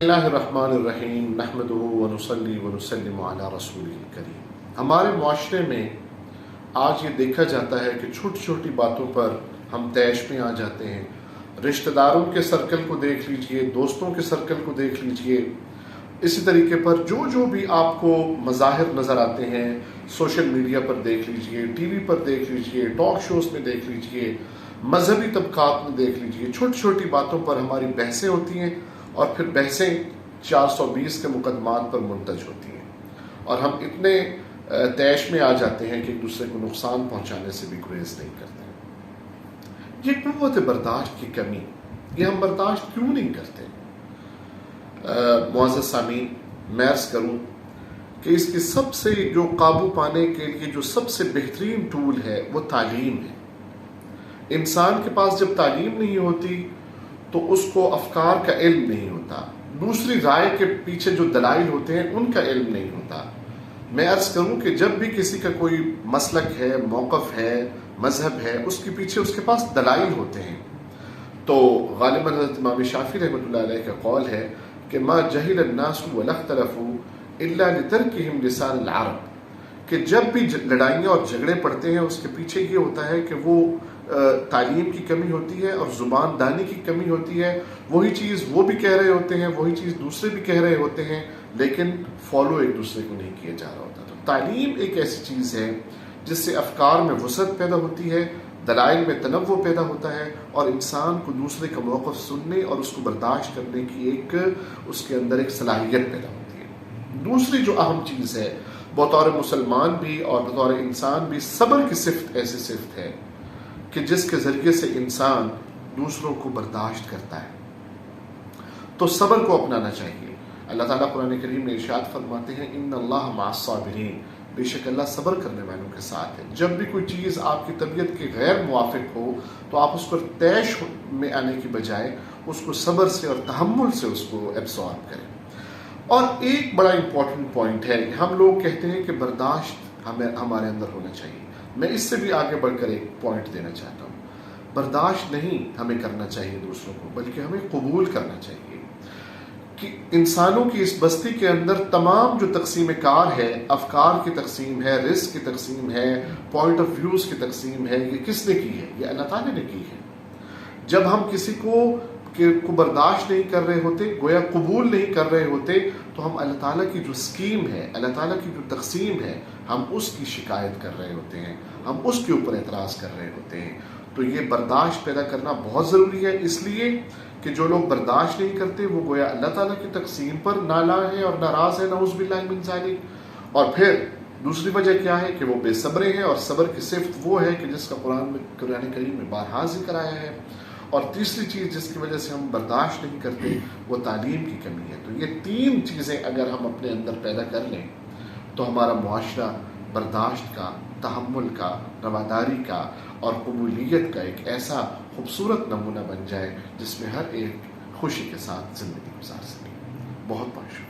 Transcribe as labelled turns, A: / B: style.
A: اللہ الرحمن الرحیم نحمدہ ونصلی ونسلم علی رسولہ الکریم۔ ہمارے معاشرے میں آج یہ دیکھا جاتا ہے کہ چھوٹی چھوٹی باتوں پر ہم طیش میں آ جاتے ہیں۔ رشتہ داروں کے سرکل کو دیکھ لیجئے، دوستوں کے سرکل کو دیکھ لیجئے، اسی طریقے پر جو بھی آپ کو مظاہر نظر آتے ہیں، سوشل میڈیا پر دیکھ لیجئے، ٹی وی پر دیکھ لیجئے، ٹاک شوز میں دیکھ لیجئے، مذہبی طبقات میں دیکھ لیجئے، چھوٹی چھوٹی باتوں پر ہماری بحثیں ہوتی ہیں اور پھر بحثیں 420 کے مقدمات پر منتج ہوتی ہیں، اور ہم اتنے طیش میں آ جاتے ہیں کہ ایک دوسرے کو نقصان پہنچانے سے بھی گریز نہیں کرتے۔ یہ قوت برداشت کی کمی، یہ ہم برداشت کیوں نہیں کرتے؟ معزز سامعین، میں عرض کروں کہ اس کی سب سے جو قابو پانے کے لیے جو سب سے بہترین ٹول ہے وہ تعلیم ہے۔ انسان کے پاس جب تعلیم نہیں ہوتی تو اس کو افکار کا علم نہیں ہوتا، دوسری رائے کے پیچھے جو دلائل ہوتے ہیں ان کا علم نہیں ہوتا۔ میں عرض کروں کہ جب بھی کسی کا کوئی مسلک ہے، موقف ہے، مذہب ہے، اس کے پیچھے اس کے پاس دلائل ہوتے ہیں۔ تو غالباً حضرت امام شافعی رحمۃ اللہ علیہ کا قول ہے کہ ما جہل الناس ولا اختلفوا الا لترکہم لسان العرب، کہ جب بھی لڑائیاں اور جھگڑے پڑتے ہیں اس کے پیچھے یہ ہوتا ہے کہ وہ تعلیم کی کمی ہوتی ہے اور زبان دانی کی کمی ہوتی ہے۔ وہی چیز وہ بھی کہہ رہے ہوتے ہیں، وہی چیز دوسرے بھی کہہ رہے ہوتے ہیں، لیکن فالو ایک دوسرے کو نہیں کیا جا رہا ہوتا۔ تو تعلیم ایک ایسی چیز ہے جس سے افکار میں وسعت پیدا ہوتی ہے، دلائل میں تنوع پیدا ہوتا ہے، اور انسان کو دوسرے کا موقف سننے اور اس کو برداشت کرنے کی ایک اس کے اندر ایک صلاحیت پیدا ہوتی ہے۔ دوسری جو اہم چیز ہے، بطور مسلمان بھی اور بطور انسان بھی، صبر کی صفت ایسی صفت ہے کہ جس کے ذریعے سے انسان دوسروں کو برداشت کرتا ہے۔ تو صبر کو اپنانا چاہیے۔ اللہ تعالیٰ قرآن کریم میں ارشاد فرماتے ہیں ان اللہ مع الصابرین، بے شک اللہ صبر کرنے والوں کے ساتھ ہے۔ جب بھی کوئی چیز آپ کی طبیعت کے غیر موافق ہو تو آپ اس پر طیش میں آنے کی بجائے اس کو صبر سے اور تحمل سے اس کو ایبسارب کریں۔ اور ایک بڑا امپورٹنٹ پوائنٹ ہے کہ ہم لوگ کہتے ہیں کہ برداشت ہمارے اندر ہونا چاہیے۔ میں اس سے بھی آگے بڑھ کر ایک پوائنٹ دینا چاہتا ہوں۔ برداشت نہیں ہمیں کرنا چاہیے دوسروں کو، بلکہ ہمیں قبول کرنا چاہیے کہ انسانوں کی اس بستی کے اندر تمام جو تقسیم کار ہے، افکار کی تقسیم ہے، رزق کی تقسیم ہے، پوائنٹ آف ویوز کی تقسیم ہے، یہ کس نے کی ہے؟ یہ اللہ تعالیٰ نے کی ہے۔ جب ہم کسی کو برداشت نہیں کر رہے ہوتے، گویا قبول نہیں کر رہے ہوتے، تو ہم اللہ تعالیٰ کی جو اسکیم ہے، اللہ تعالیٰ کی جو تقسیم ہے، ہم اس کی شکایت کر رہے ہوتے ہیں، ہم اس کے اوپر اعتراض کر رہے ہوتے ہیں۔ تو یہ برداشت پیدا کرنا بہت ضروری ہے، اس لیے کہ جو لوگ برداشت نہیں کرتے وہ گویا اللہ تعالیٰ کی تقسیم پر نالاں ہیں اور ناراض ہیں، نعوذ باللہ من ذالک۔ اور پھر دوسری وجہ کیا ہے کہ وہ بے صبرے ہیں، اور صبر کی صفت وہ ہے کہ جس کا قرآن کریم میں بارہا ذکر آیا ہے۔ اور تیسری چیز جس کی وجہ سے ہم برداشت نہیں کرتے وہ تعلیم کی کمی ہے۔ تو یہ تین چیزیں اگر ہم اپنے اندر پیدا کر لیں تو ہمارا معاشرہ برداشت کا، تحمل کا، رواداری کا اور قبولیت کا ایک ایسا خوبصورت نمونہ بن جائے جس میں ہر ایک خوشی کے ساتھ زندگی گزار سکے۔ بہت بہت شکریہ۔